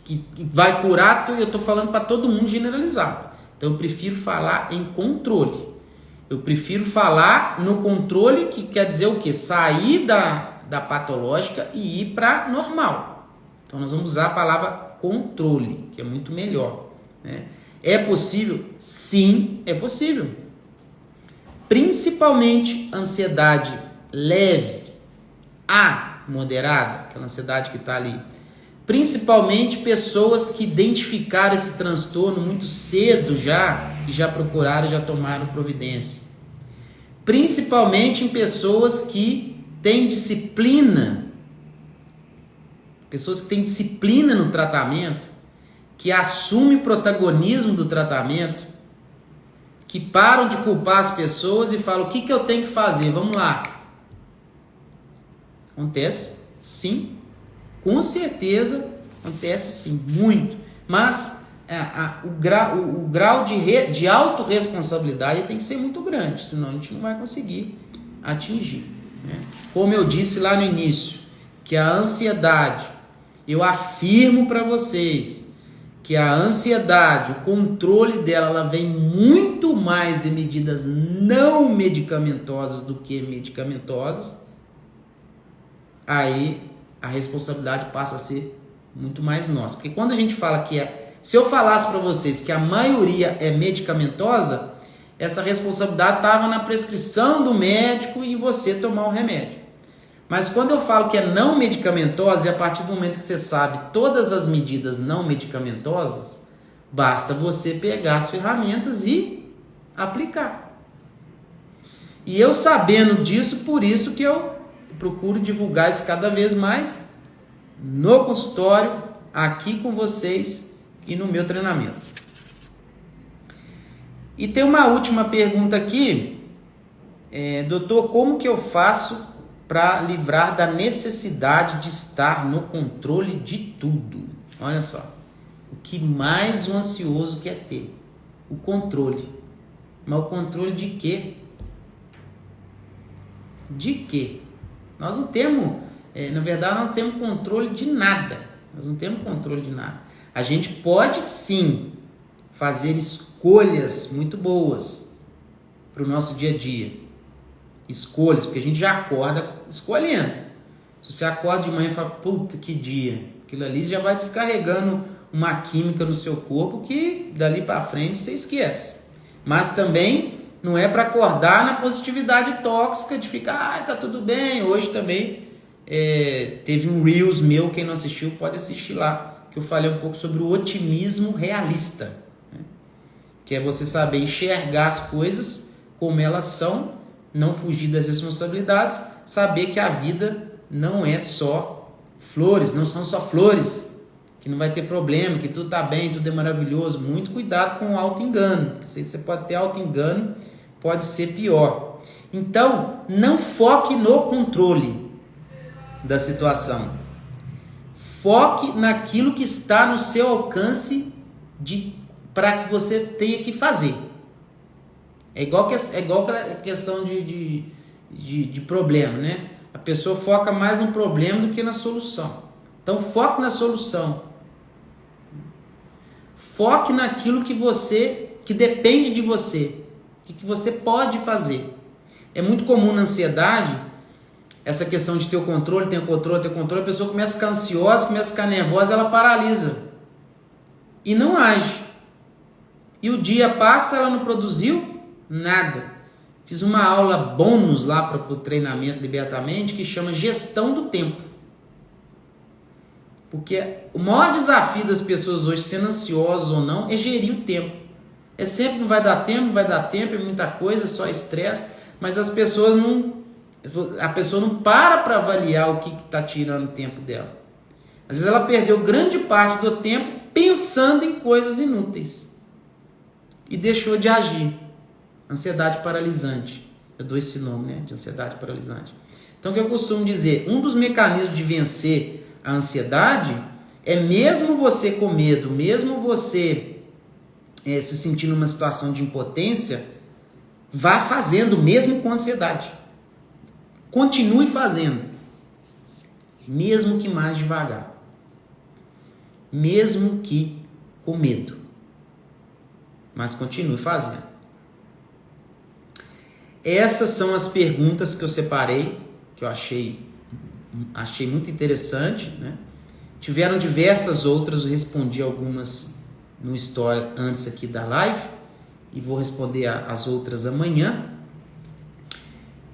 que vai curar, eu estou falando para todo mundo generalizado. Então eu prefiro falar em controle. Eu prefiro falar no controle, que quer dizer o quê? Sair da patológica e ir para normal. Então nós vamos usar a palavra controle, que é muito melhor, né? É possível? Sim, é possível. Principalmente ansiedade leve a moderada, aquela ansiedade que está ali. Principalmente pessoas que identificaram esse transtorno muito cedo e já procuraram, já tomaram providência. Principalmente em pessoas que têm disciplina, pessoas que têm disciplina no tratamento, que assumem protagonismo do tratamento, que param de culpar as pessoas e falam: o que eu tenho que fazer? Vamos lá. Acontece, sim. Com certeza, acontece sim, muito. Mas o grau de autorresponsabilidade tem que ser muito grande, senão a gente não vai conseguir atingir, né? Como eu disse lá no início, que a ansiedade, eu afirmo para vocês, que a ansiedade, o controle dela, ela vem muito mais de medidas não medicamentosas do que medicamentosas. Aí a responsabilidade passa a ser muito mais nossa. Porque quando a gente fala se eu falasse para vocês que a maioria é medicamentosa, essa responsabilidade estava na prescrição do médico e você tomar o remédio. Mas quando eu falo que é não medicamentosa, e a partir do momento que você sabe todas as medidas não medicamentosas, basta você pegar as ferramentas e aplicar. E eu sabendo disso, por isso que eu procuro divulgar isso cada vez mais no consultório, aqui com vocês e no meu treinamento. E tem uma última pergunta aqui. Doutor, como que eu faço para livrar da necessidade de estar no controle de tudo? Olha só, o que mais um ansioso quer ter? O controle. Mas o controle de quê? De quê? Nós não temos, na verdade, não temos controle de nada. Nós não temos controle de nada. A gente pode sim fazer escolhas muito boas para o nosso dia a dia. Escolhas, porque a gente já acorda escolhendo. Se você acorda de manhã e fala: puta, que dia, aquilo ali já vai descarregando uma química no seu corpo que dali para frente você esquece. Mas também não é para acordar na positividade tóxica de ficar: tá tudo bem. Hoje também teve um Reels meu, quem não assistiu pode assistir lá, que eu falei um pouco sobre o otimismo realista, né? Que é você saber enxergar as coisas como elas são, não fugir das responsabilidades, saber que a vida não é só flores, não são só flores, que não vai ter problema, que tudo está bem, tudo é maravilhoso. Muito cuidado com o auto-engano, porque você pode ter auto-engano, pode ser pior. Então, não foque no controle da situação. Foque naquilo que está no seu alcance para que você tenha que fazer. É igual a questão de problema, né? A pessoa foca mais no problema do que na solução. Então, foque na solução. Foque naquilo que depende de você. O que você pode fazer. É muito comum na ansiedade essa questão de ter o controle, ter o controle. A pessoa começa a ficar ansiosa, começa a ficar nervosa, ela paralisa. E não age. E o dia passa, ela não produziu nada. Fiz uma aula bônus lá para o treinamento Libertamente que chama Gestão do Tempo. Porque o maior desafio das pessoas hoje, sendo ansiosas ou não, é gerir o tempo. É sempre não vai dar tempo, é muita coisa, só estresse. Mas a pessoa não para avaliar o que está tirando o tempo dela. Às vezes ela perdeu grande parte do tempo pensando em coisas inúteis. E deixou de agir. Ansiedade paralisante. Eu dou esse nome, né? De ansiedade paralisante. Então, o que eu costumo dizer? Um dos mecanismos de vencer a ansiedade é, mesmo você com medo, mesmo você se sentir numa situação de impotência, vá fazendo mesmo com ansiedade. Continue fazendo. Mesmo que mais devagar. Mesmo que com medo. Mas continue fazendo. Essas são as perguntas que eu separei, que eu achei muito interessante, né? Tiveram diversas outras, eu respondi algumas no story antes aqui da live e vou responder as outras amanhã.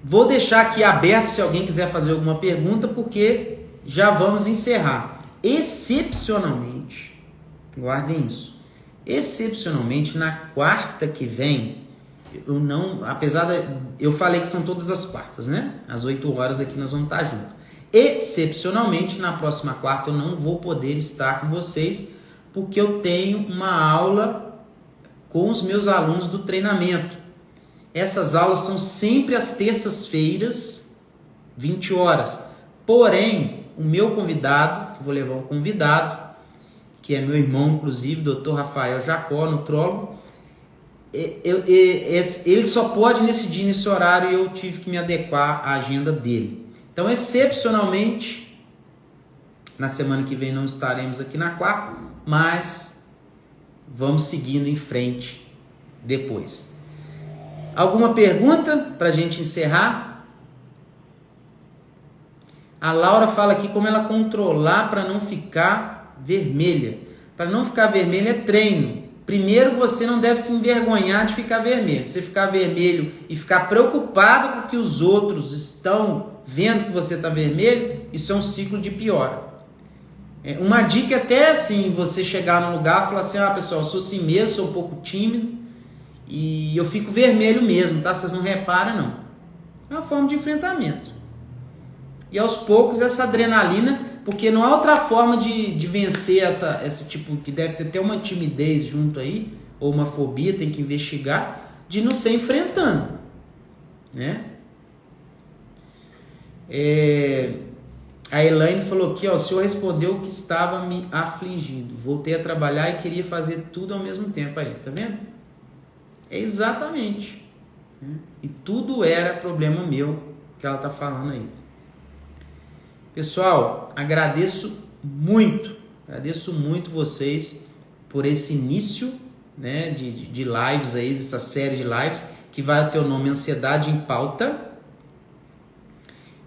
Vou deixar aqui aberto se alguém quiser fazer alguma pergunta, porque já vamos encerrar. Excepcionalmente, guardem isso, excepcionalmente na quarta que vem eu não, apesar eu falei que são todas as quartas, né? Às 8 horas aqui nós vamos estar juntos. Excepcionalmente, na próxima quarta eu não vou poder estar com vocês, porque eu tenho uma aula com os meus alunos do treinamento. Essas aulas são sempre às terças-feiras, 20 horas. Porém, o meu convidado, eu vou levar um convidado, que é meu irmão, inclusive, Dr. Rafael Jacó, nutrólogo, ele só pode nesse dia, nesse horário, e eu tive que me adequar à agenda dele. Então, excepcionalmente, na semana que vem não estaremos aqui na quarta, mas vamos seguindo em frente depois. Alguma pergunta para a gente encerrar? A Laura fala aqui como ela controlar para não ficar vermelha. Para não ficar vermelha é treino. Primeiro, você não deve se envergonhar de ficar vermelho. Se você ficar vermelho e ficar preocupado porque os outros estão vendo que você está vermelho, isso é um ciclo de piora. Uma dica é até assim, você chegar num lugar e falar assim, pessoal, eu sou assim mesmo, sou um pouco tímido e eu fico vermelho mesmo, tá? Vocês não reparam, não. É uma forma de enfrentamento. E aos poucos essa adrenalina, porque não há outra forma de vencer esse tipo, que deve ter até uma timidez junto aí, ou uma fobia, tem que investigar, de não ser enfrentando, né? A Elaine falou aqui, o senhor respondeu que estava me afligindo. Voltei a trabalhar e queria fazer tudo ao mesmo tempo. Aí, tá vendo? É exatamente. E tudo era problema meu que ela tá falando aí. Pessoal, agradeço muito vocês por esse início, né, de lives aí, dessa série de lives, que vai ter o nome Ansiedade em Pauta.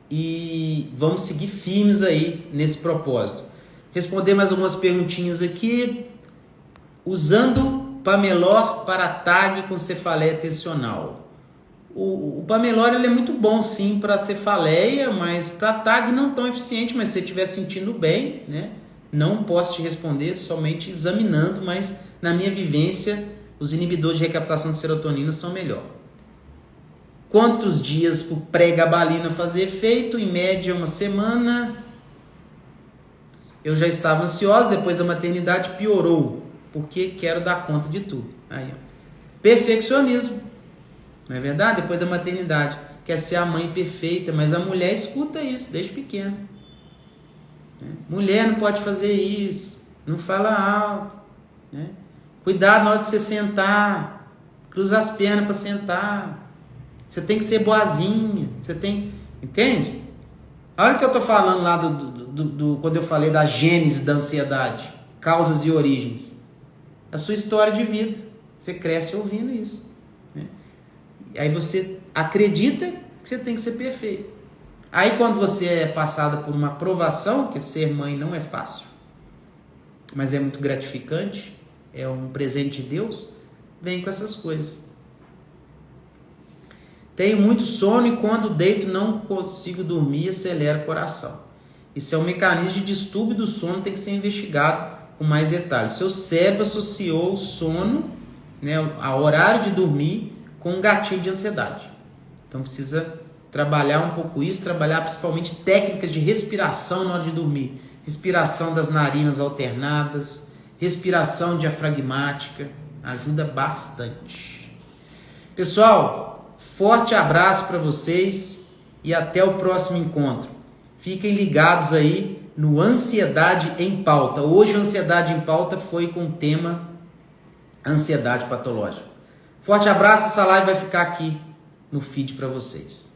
E vamos seguir firmes aí nesse propósito. Responder mais algumas perguntinhas aqui. Usando Pamelor para tag com cefaleia tensional. O Pamelor ele é muito bom sim para cefaleia, mas para tag não tão eficiente, mas se você estiver sentindo bem, né? Não posso te responder somente examinando, mas na minha vivência os inibidores de recaptação de serotonina são melhor. Quantos dias por pré-gabalina fazer efeito? Em média, 1 semana. Eu já estava ansiosa, depois da maternidade piorou, porque quero dar conta de tudo. Aí, perfeccionismo, não é verdade? Depois da maternidade, quer ser a mãe perfeita, mas a mulher escuta isso desde pequena. Mulher não pode fazer isso, não fala alto, né? Cuidado na hora de você sentar, cruza as pernas para sentar. Você tem que ser boazinha, entende? Olha o que eu estou falando lá quando eu falei da gênese da ansiedade, causas e origens. A sua história de vida, você cresce ouvindo isso, né? Aí você acredita que você tem que ser perfeito. Aí quando você é passada por uma provação, que ser mãe não é fácil, mas é muito gratificante, é um presente de Deus, vem com essas coisas. Tenho muito sono e quando deito não consigo dormir, acelera o coração. Isso é um mecanismo de distúrbio do sono, tem que ser investigado com mais detalhes. Seu cérebro associou o sono, né, ao horário de dormir com um gatilho de ansiedade. Então precisa trabalhar um pouco isso, trabalhar principalmente técnicas de respiração na hora de dormir. Respiração das narinas alternadas, respiração diafragmática, ajuda bastante. Pessoal, forte abraço para vocês e até o próximo encontro. Fiquem ligados aí no Ansiedade em Pauta. Hoje a Ansiedade em Pauta foi com o tema Ansiedade Patológica. Forte abraço, essa live vai ficar aqui no feed para vocês.